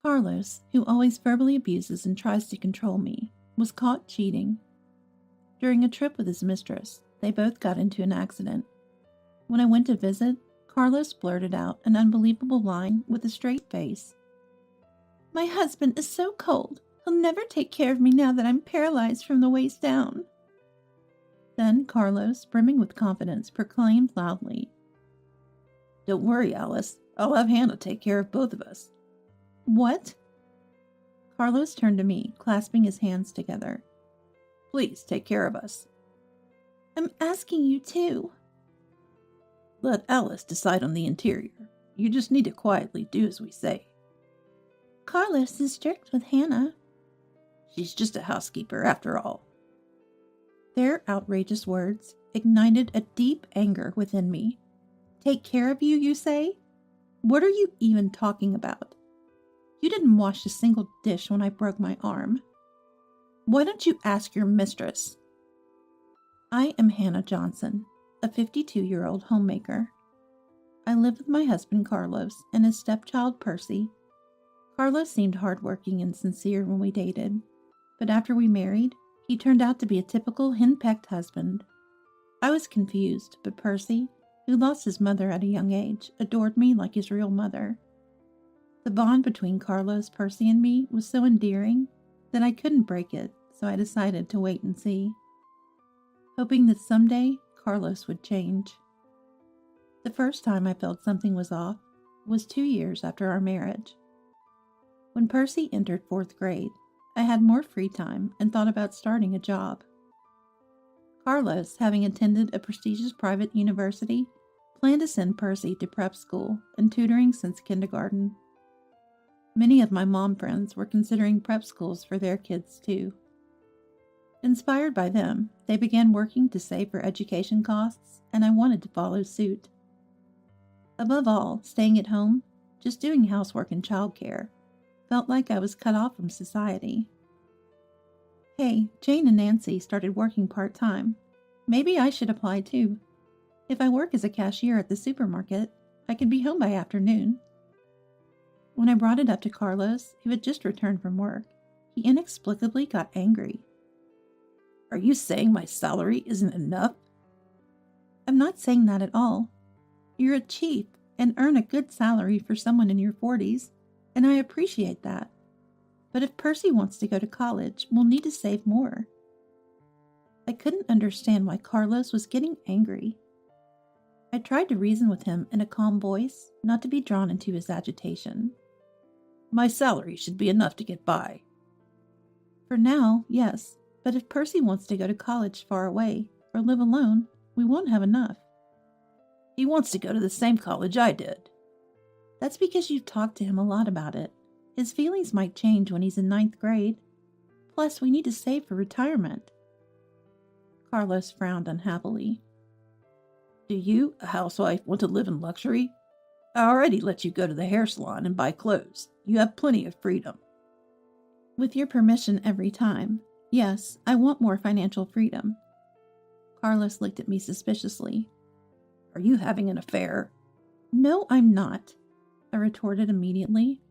Carlos, who always verbally abuses and tries to control me, was caught cheating. During a trip with his mistress, they both got into an accident. When I went to visit, Carlos blurted out an unbelievable line with a straight face. "My husband is so cold. He'll never take care of me now that I'm paralyzed from the waist down." Then Carlos, brimming with confidence, proclaimed loudly, "Don't worry, Alice. I'll have Hannah take care of both of us." "What?" Carlos turned to me, clasping his hands together. "Please take care of us." "I'm asking you to." "Let Alice decide on the interior. You just need to quietly do as we say." "Carlos is strict with Hannah." "She's just a housekeeper after all." Their outrageous words ignited a deep anger within me. "Take care of you, you say? What are you even talking about? You didn't wash a single dish when I broke my arm. Why don't you ask your mistress?" I am Hannah Johnson, a 52-year-old homemaker. I live with my husband Carlos and his stepchild Percy. Carlos seemed hardworking and sincere when we dated, but after we married, he turned out to be a typical henpecked husband. I was confused, but Percy, who lost his mother at a young age, adored me like his real mother. The bond between Carlos, Percy, and me was so endearing that I couldn't break it, so I decided to wait and see, hoping that someday Carlos would change. The first time I felt something was off was 2 years after our marriage. When Percy entered 4th grade, I had more free time and thought about starting a job. Carlos, having attended a prestigious private university, planned to send Percy to prep school and tutoring since kindergarten. Many of my mom friends were considering prep schools for their kids too. Inspired by them, they began working to save for education costs, and I wanted to follow suit. Above all, staying at home, just doing housework and childcare, felt like I was cut off from society. Hey, Jane and Nancy started working part-time. Maybe I should apply too. If I work as a cashier at the supermarket, I could be home by afternoon. When I brought it up to Carlos, who had just returned from work, he inexplicably got angry. "Are you saying my salary isn't enough?" "I'm not saying that at all. You're a chief and earn a good salary for someone in your 40s, and I appreciate that. But if Percy wants to go to college, we'll need to save more." I couldn't understand why Carlos was getting angry. I tried to reason with him in a calm voice, not to be drawn into his agitation. "My salary should be enough to get by." "For now, yes, but if Percy wants to go to college far away or live alone, we won't have enough." "He wants to go to the same college I did." "That's because you've talked to him a lot about it. His feelings might change when he's in 9th grade. Plus, we need to save for retirement." Carlos frowned unhappily. "Do you, a housewife, want to live in luxury? I already let you go to the hair salon and buy clothes. You have plenty of freedom." "With your permission every time. Yes, I want more financial freedom." Carlos looked at me suspiciously. "Are you having an affair?" "No, I'm not," I retorted immediately.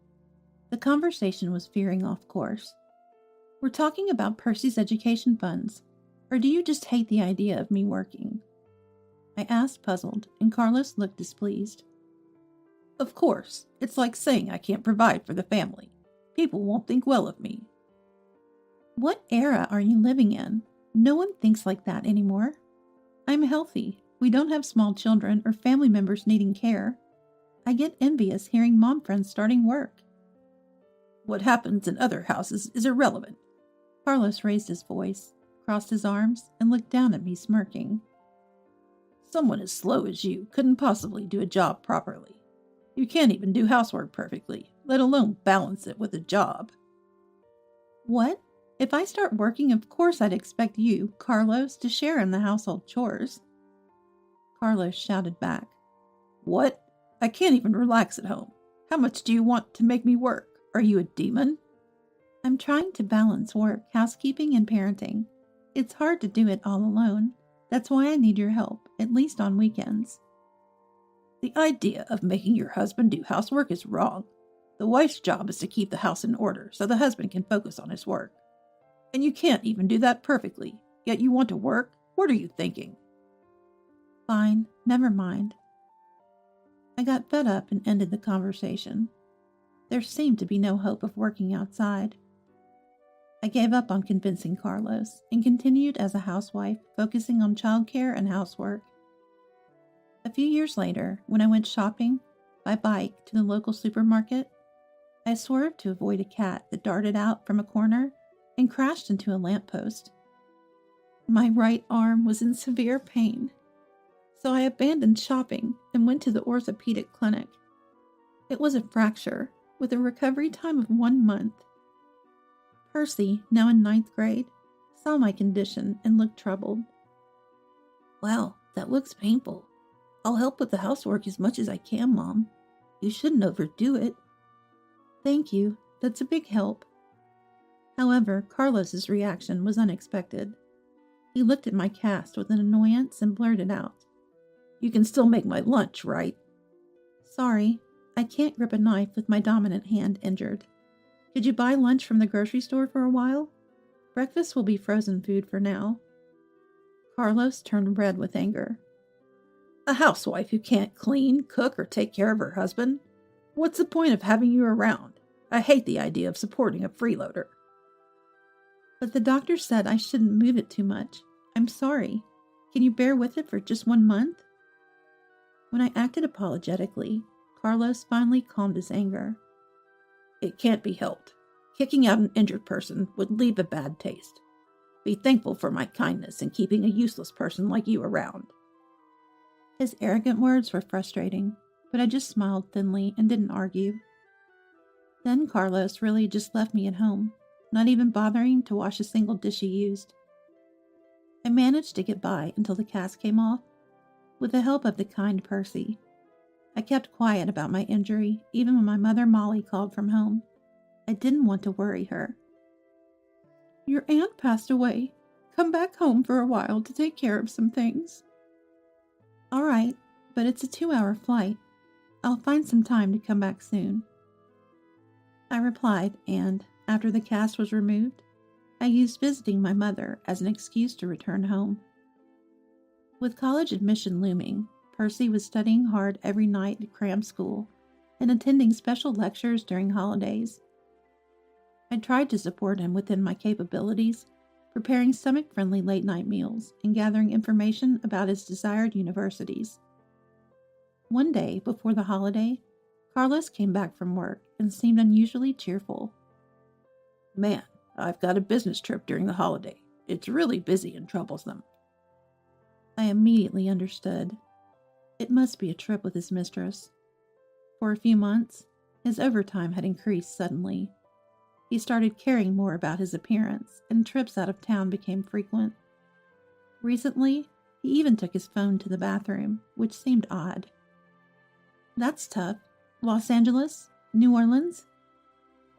The conversation was veering off course. "We're talking about Percy's education funds, or do you just hate the idea of me working?" I asked, puzzled, and Carlos looked displeased. "Of course, it's like saying I can't provide for the family. People won't think well of me." "What era are you living in? No one thinks like that anymore. I'm healthy. We don't have small children or family members needing care. I get envious hearing mom friends starting work." "What happens in other houses is irrelevant." Carlos raised his voice, crossed his arms, and looked down at me smirking. "Someone as slow as you couldn't possibly do a job properly. You can't even do housework perfectly, let alone balance it with a job." "What? If I start working, of course I'd expect you, Carlos, to share in the household chores." Carlos shouted back. "What? I can't even relax at home. How much do you want to make me work? Are you a demon?" "I'm trying to balance work, housekeeping, and parenting. It's hard to do it all alone. That's why I need your help, at least on weekends." "The idea of making your husband do housework is wrong. The wife's job is to keep the house in order so the husband can focus on his work. And you can't even do that perfectly, yet you want to work? What are you thinking? Fine, never mind. I got fed up and ended the conversation. There seemed to be no hope of working outside. I gave up on convincing Carlos and continued as a housewife, focusing on childcare and housework. A few years later, when I went shopping by bike to the local supermarket, I swerved to avoid a cat that darted out from a corner and crashed into a lamppost. My right arm was in severe pain, so I abandoned shopping and went to the orthopedic clinic. It was a fracture with a recovery time of 1 month. Percy, now in 9th grade, saw my condition and looked troubled. Wow, that looks painful. I'll help with the housework as much as I can, Mom. You shouldn't overdo it. Thank you, that's a big help. However, Carlos's reaction was unexpected. He looked at my cast with an annoyance and blurted out, You can still make my lunch, right? Sorry, I can't grip a knife with my dominant hand injured. Did you buy lunch from the grocery store for a while? Breakfast will be frozen food for now. Carlos turned red with anger. A housewife who can't clean, cook, or take care of her husband? What's the point of having you around? I hate the idea of supporting a freeloader. But the doctor said I shouldn't move it too much. I'm sorry. Can you bear with it for just 1 month? When I acted apologetically, Carlos finally calmed his anger. It can't be helped. Kicking out an injured person would leave a bad taste. Be thankful for my kindness in keeping a useless person like you around. His arrogant words were frustrating, but I just smiled thinly and didn't argue. Then Carlos really just left me at home, not even bothering to wash a single dish he used. I managed to get by until the cast came off, with the help of the kind Percy. I kept quiet about my injury, even when my mother Molly called from home. I didn't want to worry her. Your aunt passed away. Come back home for a while to take care of some things. All right, but it's a 2-hour flight. I'll find some time to come back soon. I replied, and, after the cast was removed, I used visiting my mother as an excuse to return home. With college admission looming, Percy was studying hard every night at cram school and attending special lectures during holidays. I tried to support him within my capabilities, preparing stomach-friendly late-night meals and gathering information about his desired universities. One day before the holiday, Carlos came back from work and seemed unusually cheerful. Man, I've got a business trip during the holiday. It's really busy and troublesome. I immediately understood. It must be a trip with his mistress. For a few months, his overtime had increased suddenly. He started caring more about his appearance, and trips out of town became frequent. Recently, he even took his phone to the bathroom, which seemed odd. That's tough. Los Angeles? New Orleans?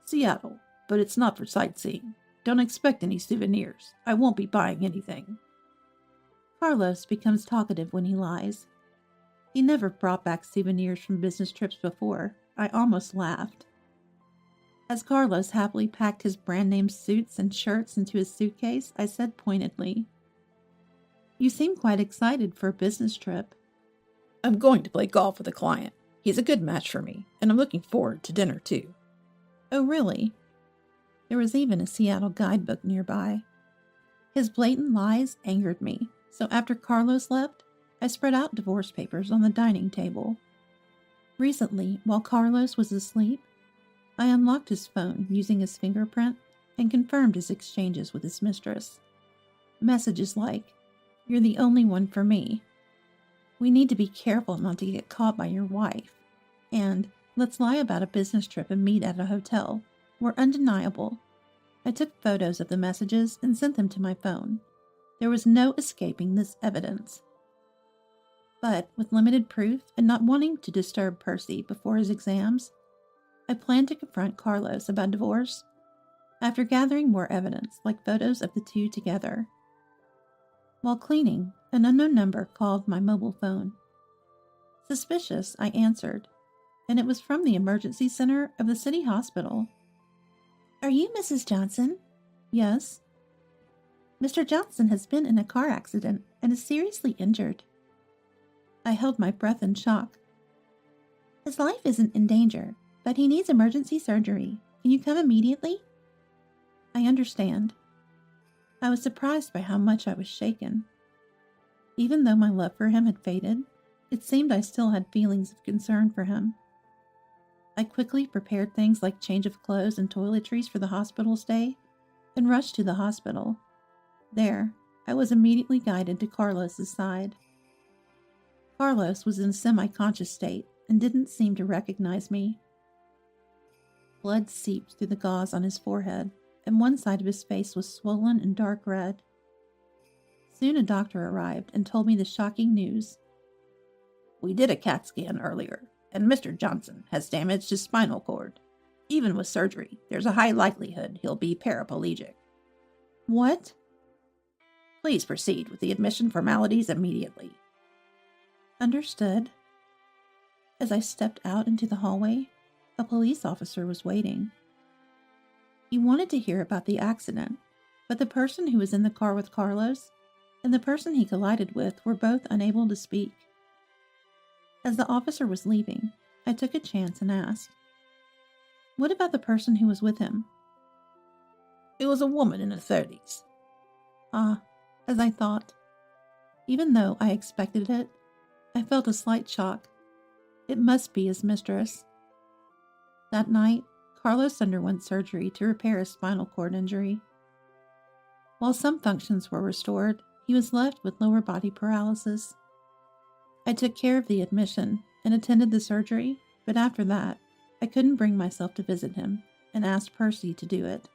Seattle, but it's not for sightseeing. Don't expect any souvenirs. I won't be buying anything. Carlos becomes talkative when he lies. He never brought back souvenirs from business trips before. I almost laughed. As Carlos happily packed his brand-name suits and shirts into his suitcase, I said pointedly, You seem quite excited for a business trip. I'm going to play golf with a client. He's a good match for me, and I'm looking forward to dinner too. Oh, really? There was even a Seattle guidebook nearby. His blatant lies angered me, so after Carlos left, I spread out divorce papers on the dining table. Recently, while Carlos was asleep, I unlocked his phone using his fingerprint and confirmed his exchanges with his mistress. Messages like, You're the only one for me. We need to be careful not to get caught by your wife. And let's lie about a business trip and meet at a hotel were undeniable. I took photos of the messages and sent them to my phone. There was no escaping this evidence. But with limited proof and not wanting to disturb Percy before his exams, I planned to confront Carlos about divorce after gathering more evidence, like photos of the two together. While cleaning, an unknown number called my mobile phone. Suspicious, I answered. and it was from the emergency center of the city hospital. Are you Mrs. Johnson? Yes. Mr. Johnson has been in a car accident and is seriously injured. I held my breath in shock. His life isn't in danger, but he needs emergency surgery. Can you come immediately? I understand. I was surprised by how much I was shaken. Even though my love for him had faded, it seemed I still had feelings of concern for him. I quickly prepared things like change of clothes and toiletries for the hospital stay and rushed to the hospital. There, I was immediately guided to Carlos's side. Carlos was in a semi-conscious state and didn't seem to recognize me. Blood seeped through the gauze on his forehead, and one side of his face was swollen and dark red. Soon a doctor arrived and told me the shocking news. We did a CAT scan earlier, and Mr. Johnson has damaged his spinal cord. Even with surgery, there's a high likelihood he'll be paraplegic. What? Please proceed with the admission formalities immediately. Understood. As I stepped out into the hallway, a police officer was waiting. He wanted to hear about the accident, but the person who was in the car with Carlos and the person he collided with were both unable to speak. As the officer was leaving, I took a chance and asked, "What about the person who was with him?" It was a woman in her 30s. Ah, as I thought. Even though I expected it, I felt a slight shock. It must be his mistress. That night, Carlos underwent surgery to repair his spinal cord injury. While some functions were restored, he was left with lower body paralysis. I took care of the admission and attended the surgery, but after that, I couldn't bring myself to visit him and asked Percy to do it.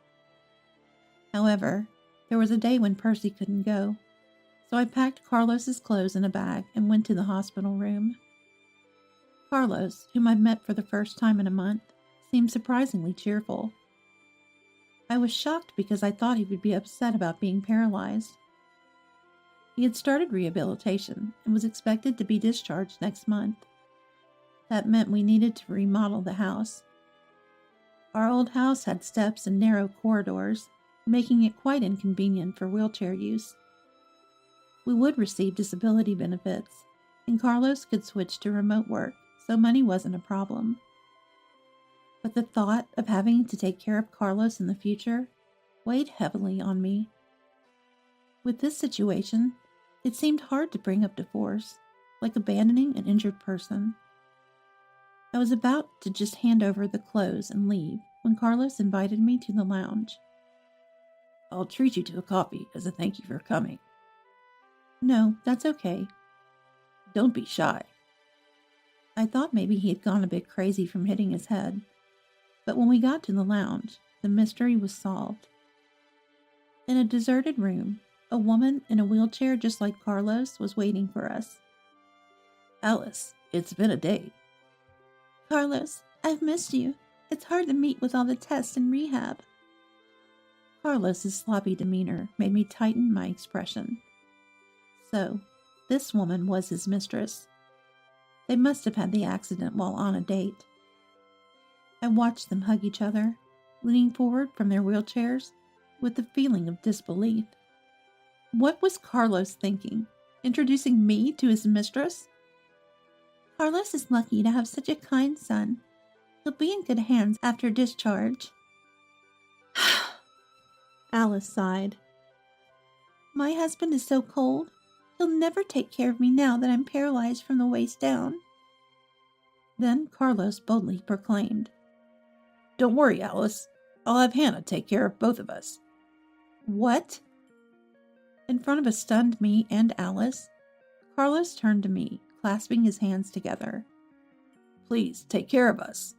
However, there was a day when Percy couldn't go, so I packed Carlos's clothes in a bag and went to the hospital room. Carlos, whom I'd met for the first time in a month, seemed surprisingly cheerful. I was shocked because I thought he would be upset about being paralyzed. He had started rehabilitation and was expected to be discharged next month. That meant we needed to remodel the house. Our old house had steps and narrow corridors, making it quite inconvenient for wheelchair use. We would receive disability benefits, and Carlos could switch to remote work, so money wasn't a problem. But the thought of having to take care of Carlos in the future weighed heavily on me. With this situation, it seemed hard to bring up divorce, like abandoning an injured person. I was about to just hand over the clothes and leave when Carlos invited me to the lounge. I'll treat you to a coffee as a thank you for coming. No, that's okay. Don't be shy. I thought maybe he had gone a bit crazy from hitting his head, but when we got to the lounge, the mystery was solved. In a deserted room, a woman in a wheelchair just like Carlos was waiting for us. Alice, it's been a day. Carlos, I've missed you. It's hard to meet with all the tests and rehab. Carlos's sloppy demeanor made me tighten my expression. So, this woman was his mistress. They must have had the accident while on a date. I watched them hug each other, leaning forward from their wheelchairs with a feeling of disbelief. What was Carlos thinking? Introducing me to his mistress? Carlos is lucky to have such a kind son. He'll be in good hands after discharge. Alice sighed. My husband is so cold. He'll never take care of me now that I'm paralyzed from the waist down. Then Carlos boldly proclaimed, Don't worry, Alice. I'll have Hannah take care of both of us. What? In front of a stunned me and Alice, Carlos turned to me, clasping his hands together. Please take care of us.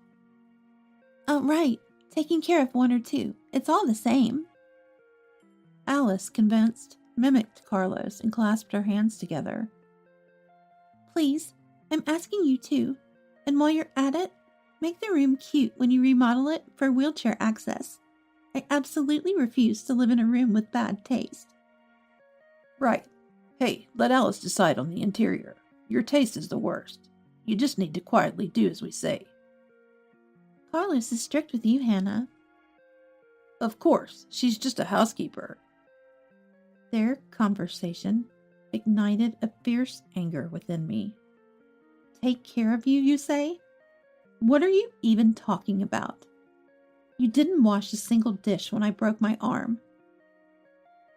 Oh, right. Taking care of one or two. It's all the same. Alice, convinced, mimicked Carlos and clasped her hands together. Please, I'm asking you to, and while you're at it, make the room cute when you remodel it for wheelchair access. I absolutely refuse to live in a room with bad taste. Right. Hey, let Alice decide on the interior. Your taste is the worst. You just need to quietly do as we say. Carlos is strict with you, Hannah. Of course, she's just a housekeeper. Their conversation ignited a fierce anger within me. Take care of you, you say? What are you even talking about? You didn't wash a single dish when I broke my arm.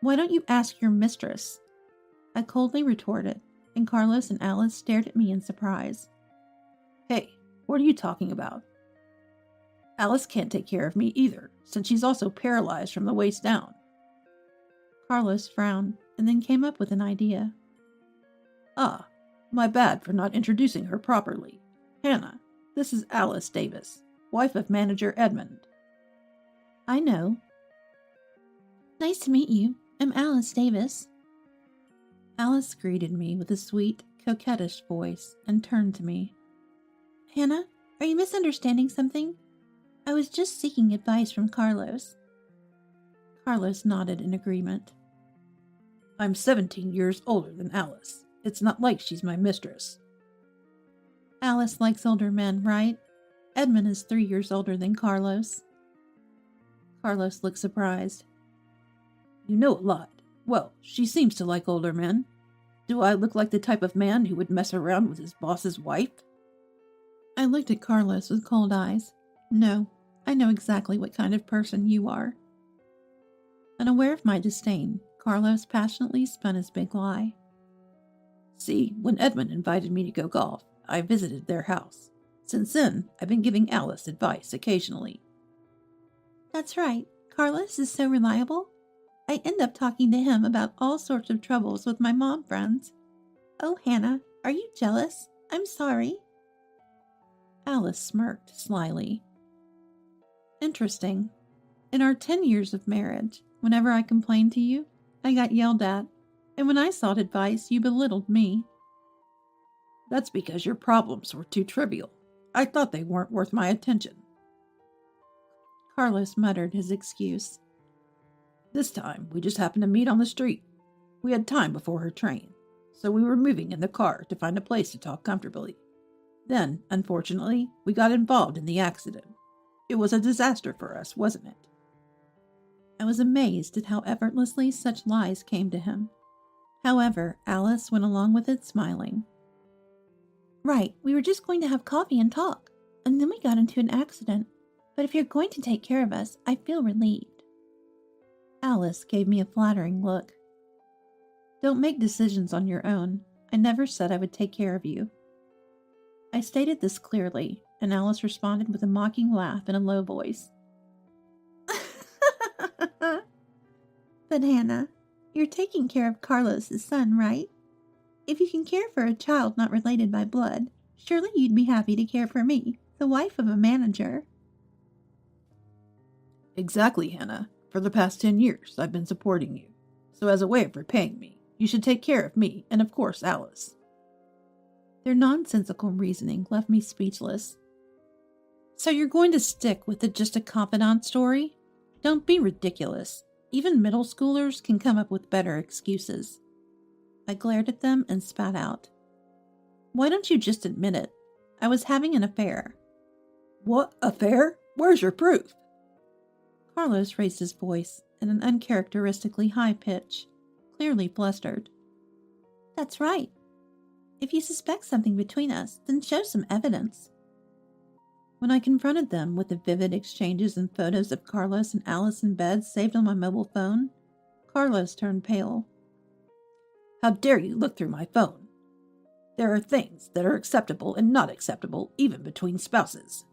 Why don't you ask your mistress? I coldly retorted, and Carlos and Alice stared at me in surprise. Hey, what are you talking about? Alice can't take care of me either, since she's also paralyzed from the waist down. Carlos frowned and then came up with an idea. Ah, my bad for not introducing her properly. Hannah, this is Alice Davis, wife of manager Edmund. I know. Nice to meet you. I'm Alice Davis. Alice greeted me with a sweet, coquettish voice and turned to me. Hannah, are you misunderstanding something? I was just seeking advice from Carlos. Carlos nodded in agreement. I'm 17 years older than Alice. It's not like she's my mistress. Alice likes older men, right? Edmund is 3 years older than Carlos. Carlos looked surprised. You know a lot. Well, she seems to like older men. Do I look like the type of man who would mess around with his boss's wife? I looked at Carlos with cold eyes. No, I know exactly what kind of person you are. Unaware of my disdain, Carlos passionately spun his big lie. See, when Edmund invited me to go golf, I visited their house. Since then, I've been giving Alice advice occasionally. That's right. Carlos is so reliable. I end up talking to him about all sorts of troubles with my mom friends. Oh, Hannah, are you jealous? I'm sorry. Alice smirked slyly. Interesting. In our 10 years of marriage, whenever I complained to you, I got yelled at, and when I sought advice, you belittled me. That's because your problems were too trivial. I thought they weren't worth my attention. Carlos muttered his excuse. This time, we just happened to meet on the street. We had time before her train, so we were moving in the car to find a place to talk comfortably. Then, unfortunately, we got involved in the accident. It was a disaster for us, wasn't it? I was amazed at how effortlessly such lies came to him. However, Alice went along with it, smiling. Right, we were just going to have coffee and talk, and then we got into an accident. But if you're going to take care of us, I feel relieved. Alice gave me a flattering look. Don't make decisions on your own. I never said I would take care of you. I stated this clearly, and Alice responded with a mocking laugh in a low voice. But Hannah, you're taking care of Carlos's son, right? If you can care for a child not related by blood, surely you'd be happy to care for me, the wife of a manager. Exactly, Hannah. For the past 10 years, I've been supporting you. So as a way of repaying me, you should take care of me and, of course, Alice. Their nonsensical reasoning left me speechless. So you're going to stick with just a confidant story? Don't be ridiculous. Even middle schoolers can come up with better excuses. I glared at them and spat out. Why don't you just admit it? I was having an affair. What affair? Where's your proof? Carlos raised his voice in an uncharacteristically high pitch, clearly flustered. That's right. If you suspect something between us, then show some evidence. When I confronted them with the vivid exchanges and photos of Carlos and Alice in bed saved on my mobile phone, Carlos turned pale. How dare you look through my phone? There are things that are acceptable and not acceptable even between spouses.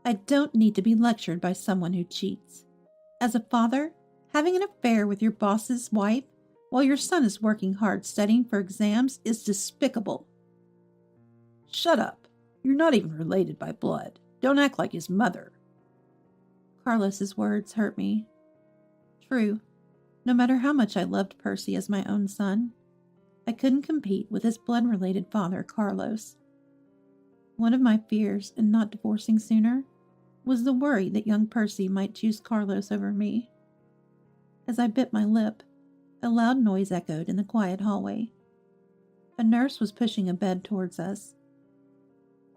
I don't need to be lectured by someone who cheats. As a father, having an affair with your boss's wife while your son is working hard studying for exams is despicable. Shut up. You're not even related by blood. Don't act like his mother. Carlos's words hurt me. True. No matter how much I loved Percy as my own son, I couldn't compete with his blood-related father, Carlos. One of my fears in not divorcing sooner was the worry that young Percy might choose Carlos over me. As I bit my lip, a loud noise echoed in the quiet hallway. A nurse was pushing a bed towards us.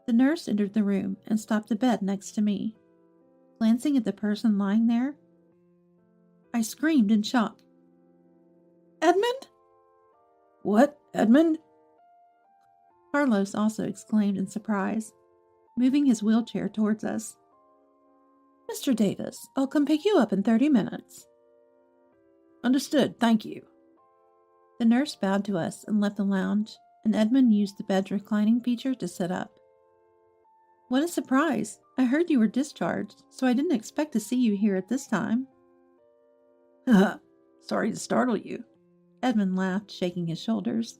The nurse entered the room and stopped the bed next to me. Glancing at the person lying there, I screamed in shock. "Edmund?" "What, Edmund?" Carlos also exclaimed in surprise, moving his wheelchair towards us. "Mr. Davis, I'll come pick you up in 30 minutes. "Understood, thank you." The nurse bowed to us and left the lounge, and Edmund used the bed's reclining feature to sit up. "What a surprise! I heard you were discharged, so I didn't expect to see you here at this time." "Sorry to startle you." Edmund laughed, shaking his shoulders.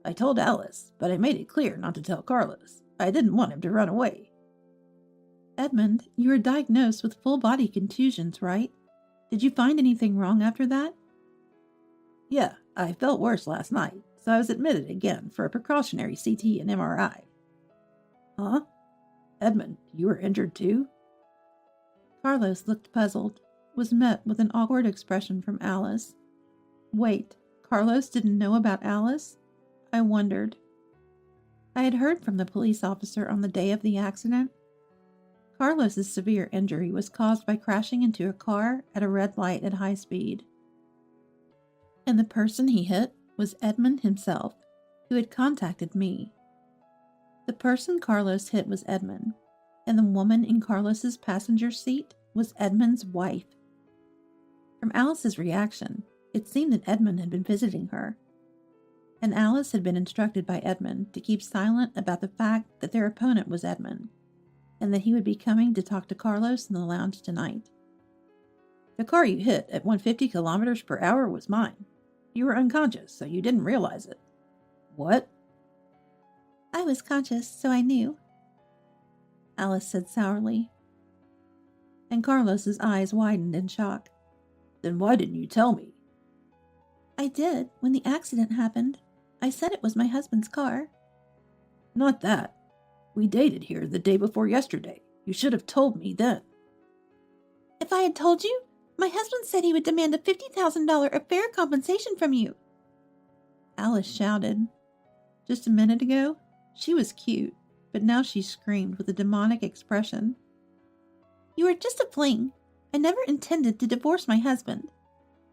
"I told Alice, but I made it clear not to tell Carlos. I didn't want him to run away." "Edmund, you were diagnosed with full-body contusions, right? Did you find anything wrong after that?" "Yeah, I felt worse last night, so I was admitted again for a precautionary CT and MRI. "Huh? Edmund, you were injured too?" Carlos looked puzzled, was met with an awkward expression from Alice. Wait, Carlos didn't know about Alice? I wondered. I had heard from the police officer on the day of the accident. Carlos's severe injury was caused by crashing into a car at a red light at high speed. And the person he hit was Edmund himself, who had contacted me. The person Carlos hit was Edmund, and the woman in Carlos's passenger seat was Edmund's wife. From Alice's reaction, it seemed that Edmund had been visiting her, and Alice had been instructed by Edmund to keep silent about the fact that their opponent was Edmund, and that he would be coming to talk to Carlos in the lounge tonight. "The car you hit at 150 kilometers per hour was mine. You were unconscious, so you didn't realize it." "What?" "I was conscious, so I knew," Alice said sourly. And Carlos's eyes widened in shock. "Then why didn't you tell me?" "I did, when the accident happened. I said it was my husband's car." "Not that. We dated here the day before yesterday. You should have told me then." "If I had told you, my husband said he would demand a $50,000 affair compensation from you," Alice shouted. Just a minute ago, she was cute, but now she screamed with a demonic expression. "You were just a fling. I never intended to divorce my husband.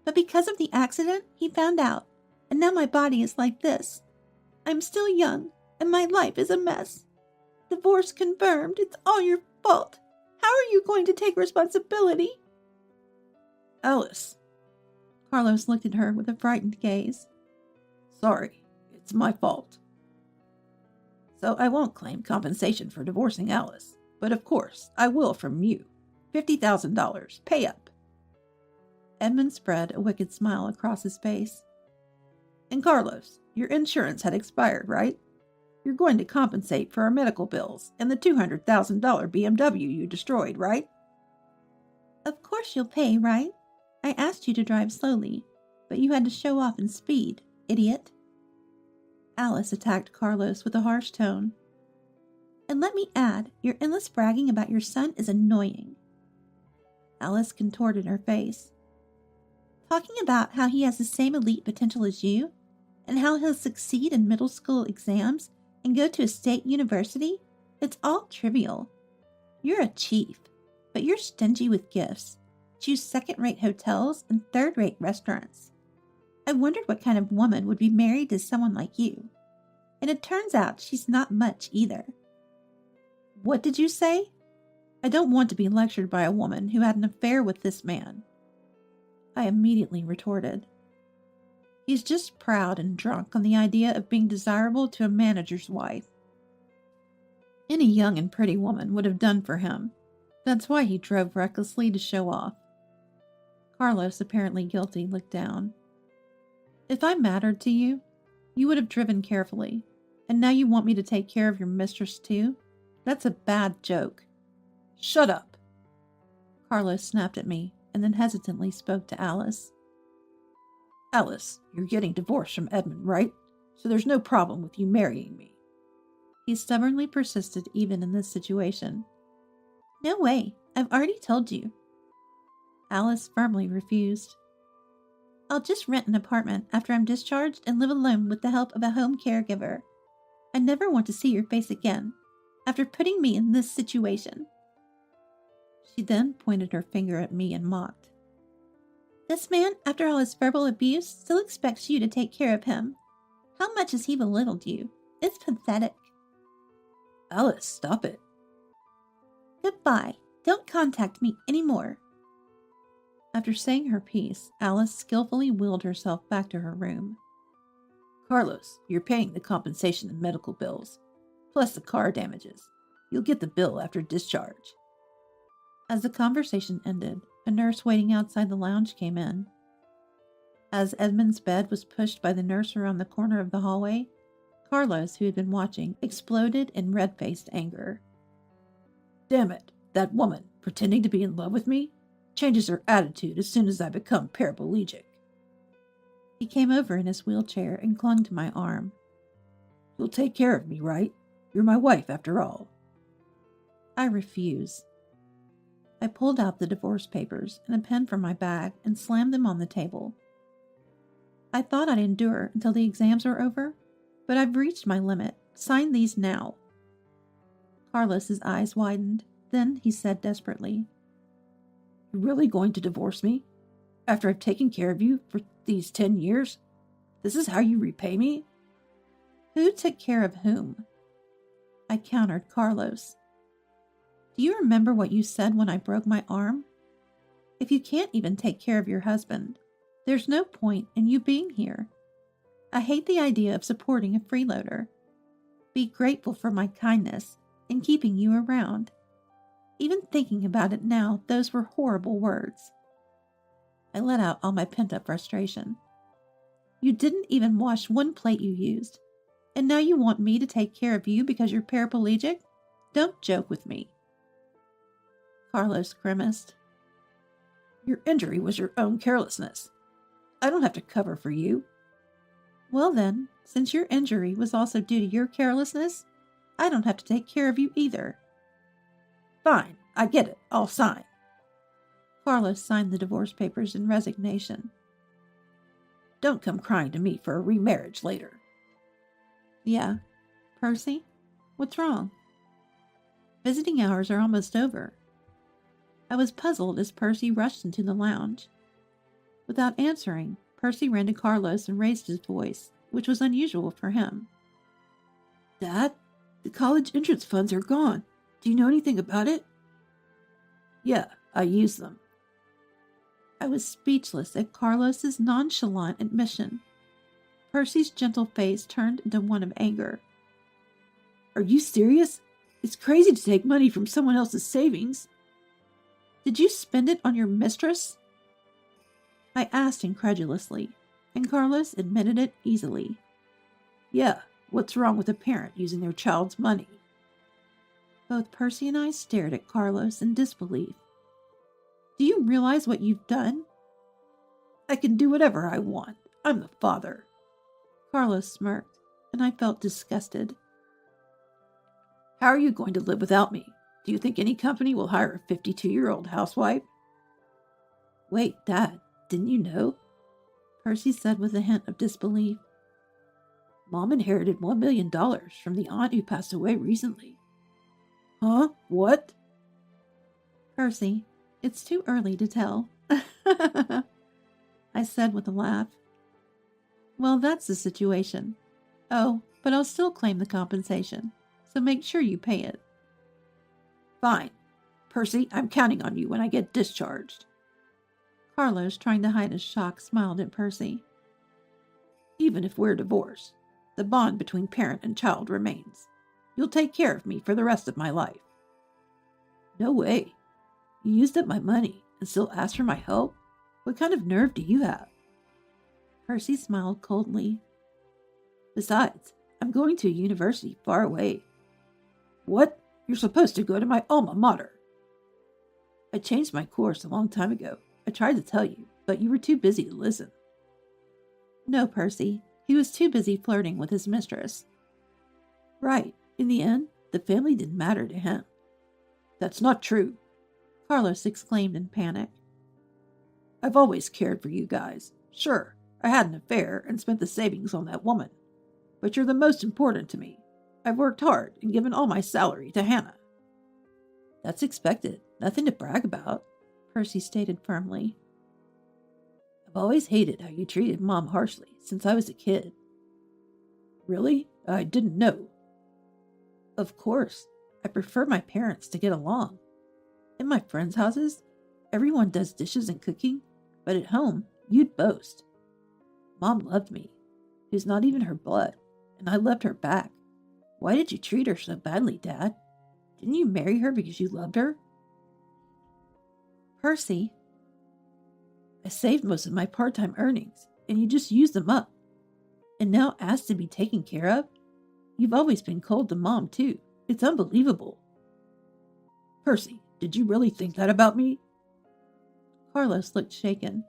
But because of the accident, he found out, and now my body is like this. I'm still young, and my life is a mess. Divorce confirmed. It's all your fault. How are you going to take responsibility?" "Alice." Carlos looked at her with a frightened gaze. "Sorry, it's my fault. So I won't claim compensation for divorcing Alice, but of course I will from you. $50,000. Pay up." Edmund spread a wicked smile across his face. "And Carlos, your insurance had expired, right? You're going to compensate for our medical bills and the $200,000 BMW you destroyed, right?" "Of course you'll pay, right? I asked you to drive slowly, but you had to show off in speed, idiot." Alice attacked Carlos with a harsh tone. "And let me add, your endless bragging about your son is annoying." Alice contorted her face. "Talking about how he has the same elite potential as you, and how he'll succeed in middle school exams and go to a state university, it's all trivial. You're a chief, but you're stingy with gifts, choose second-rate hotels and third-rate restaurants. I wondered what kind of woman would be married to someone like you. And it turns out she's not much either." "What did you say?" "I don't want to be lectured by a woman who had an affair with this man," I immediately retorted. "He's just proud and drunk on the idea of being desirable to a manager's wife. Any young and pretty woman would have done for him. That's why he drove recklessly to show off." Carlos, apparently guilty, looked down. "If I mattered to you, you would have driven carefully, and now you want me to take care of your mistress too? That's a bad joke." "Shut up!" Carlos snapped at me, and then hesitantly spoke to Alice. "Alice, you're getting divorced from Edmund, right? So there's no problem with you marrying me." He stubbornly persisted even in this situation. "No way, I've already told you." Alice firmly refused. "I'll just rent an apartment after I'm discharged and live alone with the help of a home caregiver. I never want to see your face again, after putting me in this situation. She then pointed her finger at me and mocked. This man, after all his verbal abuse, still expects you to take care of him. How much has he belittled you? It's pathetic. Alice, stop it. Goodbye. Don't contact me anymore. After saying her piece, Alice skillfully wheeled herself back to her room. Carlos, you're paying the compensation and medical bills, plus the car damages. You'll get the bill after discharge. As the conversation ended, a nurse waiting outside the lounge came in. As Edmund's bed was pushed by the nurse around the corner of the hallway, Carlos, who had been watching, exploded in red-faced anger. Damn it, that woman, pretending to be in love with me, changes her attitude as soon as I become paraplegic. He came over in his wheelchair and clung to my arm. You'll take care of me, right? You're my wife, after all. I refuse. I pulled out the divorce papers and a pen from my bag and slammed them on the table. I thought I'd endure until the exams were over, but I've reached my limit. Sign these now. Carlos's eyes widened. Then he said desperately, You're really going to divorce me? After I've taken care of you for these 10 years? This is how you repay me? Who took care of whom? I countered Carlos. Do you remember what you said when I broke my arm? If you can't even take care of your husband, there's no point in you being here. I hate the idea of supporting a freeloader. Be grateful for my kindness in keeping you around. Even thinking about it now, those were horrible words. I let out all my pent-up frustration. You didn't even wash one plate you used, and now you want me to take care of you because you're paraplegic? Don't joke with me. Carlos grimaced. Your injury was your own carelessness. I don't have to cover for you. Well then, since your injury was also due to your carelessness, I don't have to take care of you either. Fine, I get it. I'll sign. Carlos signed the divorce papers in resignation. Don't come crying to me for a remarriage later. Yeah. Percy? What's wrong? Visiting hours are almost over. I was puzzled as Percy rushed into the lounge. Without answering, Percy ran to Carlos and raised his voice, which was unusual for him. Dad, the college entrance funds are gone. Do you know anything about it? Yeah, I used them. I was speechless at Carlos's nonchalant admission. Percy's gentle face turned into one of anger. Are you serious? It's crazy to take money from someone else's savings. Did you spend it on your mistress? I asked incredulously, and Carlos admitted it easily. Yeah, what's wrong with a parent using their child's money? Both Percy and I stared at Carlos in disbelief. Do you realize what you've done? I can do whatever I want. I'm the father. Carlos smirked, and I felt disgusted. How are you going to live without me? Do you think any company will hire a 52-year-old housewife? Wait, Dad, didn't you know? Percy said with a hint of disbelief. Mom inherited $1 million from the aunt who passed away recently. Huh? What? Percy, it's too early to tell. I said with a laugh. Well, that's the situation. Oh, but I'll still claim the compensation, so make sure you pay it. Fine. Percy, I'm counting on you when I get discharged. Carlos, trying to hide his shock, smiled at Percy. Even if we're divorced, the bond between parent and child remains. You'll take care of me for the rest of my life. No way. You used up my money and still ask for my help? What kind of nerve do you have? Percy smiled coldly. Besides, I'm going to a university far away. What? You're supposed to go to my alma mater. I changed my course a long time ago. I tried to tell you, but you were too busy to listen. No, Percy. He was too busy flirting with his mistress. Right. In the end, the family didn't matter to him. That's not true, Carlos exclaimed in panic. I've always cared for you guys. Sure, I had an affair and spent the savings on that woman. But you're the most important to me. I've worked hard and given all my salary to Hannah." "That's expected. Nothing to brag about," Percy stated firmly. "I've always hated how you treated Mom harshly since I was a kid." "Really? I didn't know." "Of course. I prefer my parents to get along. In my friends' houses, everyone does dishes and cooking, but at home, you'd boast. Mom loved me. It was not even her blood, and I loved her back. Why did you treat her so badly, Dad? Didn't you marry her because you loved her?" "Percy." "I saved most of my part-time earnings, and you just used them up. And now asked to be taken care of? You've always been cold to Mom, too. It's unbelievable." "Percy, did you really think that about me?" Carlos looked shaken.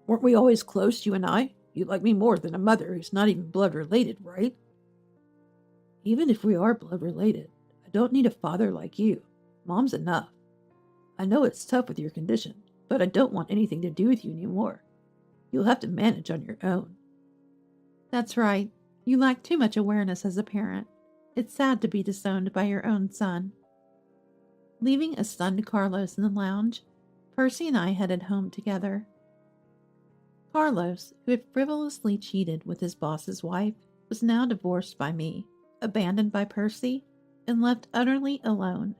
"Weren't we always close, you and I? You like me more than a mother who's not even blood related, right?" "Even if we are blood related, I don't need a father like you. Mom's enough. I know it's tough with your condition, but I don't want anything to do with you anymore. You'll have to manage on your own." "That's right. You lack too much awareness as a parent. It's sad to be disowned by your own son." Leaving a stunned Carlos in the lounge, Percy and I headed home together. Carlos, who had frivolously cheated with his boss's wife, was now divorced by me, abandoned by Percy, and left utterly alone.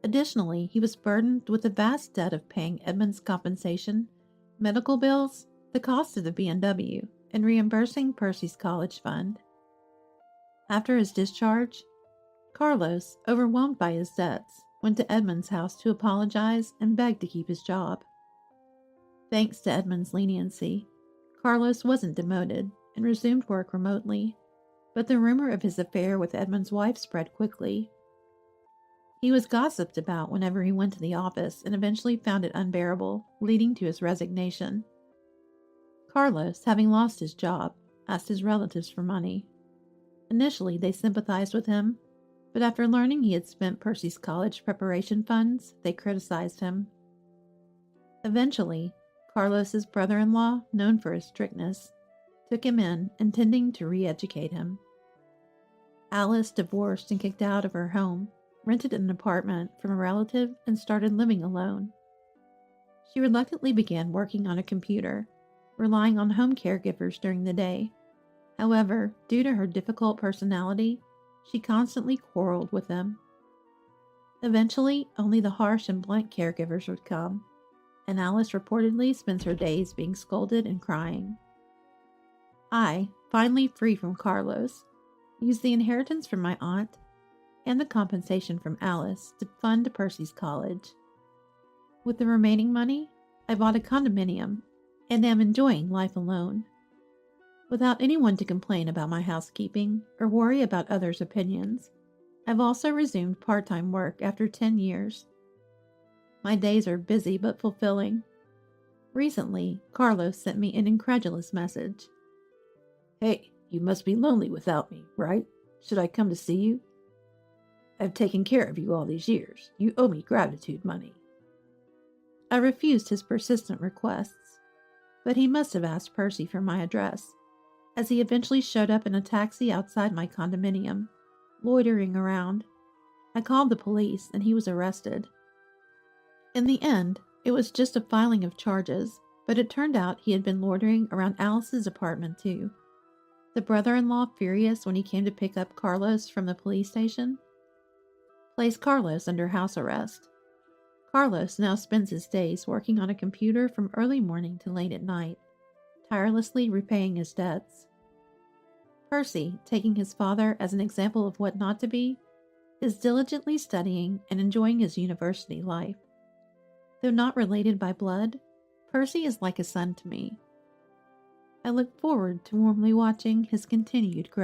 Additionally, he was burdened with the vast debt of paying Edmund's compensation, medical bills, the cost of the BMW, and reimbursing Percy's college fund. After his discharge, Carlos, overwhelmed by his debts, went to Edmund's house to apologize and beg to keep his job. Thanks to Edmund's leniency, Carlos wasn't demoted and resumed work remotely, but the rumor of his affair with Edmund's wife spread quickly. He was gossiped about whenever he went to the office and eventually found it unbearable, leading to his resignation. Carlos, having lost his job, asked his relatives for money. Initially, they sympathized with him, but after learning he had spent Percy's college preparation funds, they criticized him. Eventually, Carlos's brother-in-law, known for his strictness, took him in, intending to re-educate him. Alice, divorced and kicked out of her home, rented an apartment from a relative and started living alone. She reluctantly began working on a computer, relying on home caregivers during the day. However, due to her difficult personality, she constantly quarreled with them. Eventually, only the harsh and blunt caregivers would come, and Alice reportedly spends her days being scolded and crying. I, finally free from Carlos, used the inheritance from my aunt and the compensation from Alice to fund Percy's college. With the remaining money, I bought a condominium and am enjoying life alone. Without anyone to complain about my housekeeping or worry about others' opinions, I've also resumed part-time work after 10 years. My days are busy but fulfilling. Recently, Carlos sent me an incredulous message. "Hey, you must be lonely without me, right? Should I come to see you? I've taken care of you all these years. You owe me gratitude money." I refused his persistent requests, but he must have asked Percy for my address, as he eventually showed up in a taxi outside my condominium, loitering around. I called the police and he was arrested. In the end, it was just a filing of charges, but it turned out he had been loitering around Alice's apartment too. The brother-in-law, furious when he came to pick up Carlos from the police station, placed Carlos under house arrest. Carlos now spends his days working on a computer from early morning to late at night, tirelessly repaying his debts. Percy, taking his father as an example of what not to be, is diligently studying and enjoying his university life. Though not related by blood, Percy is like a son to me. I look forward to warmly watching his continued growth.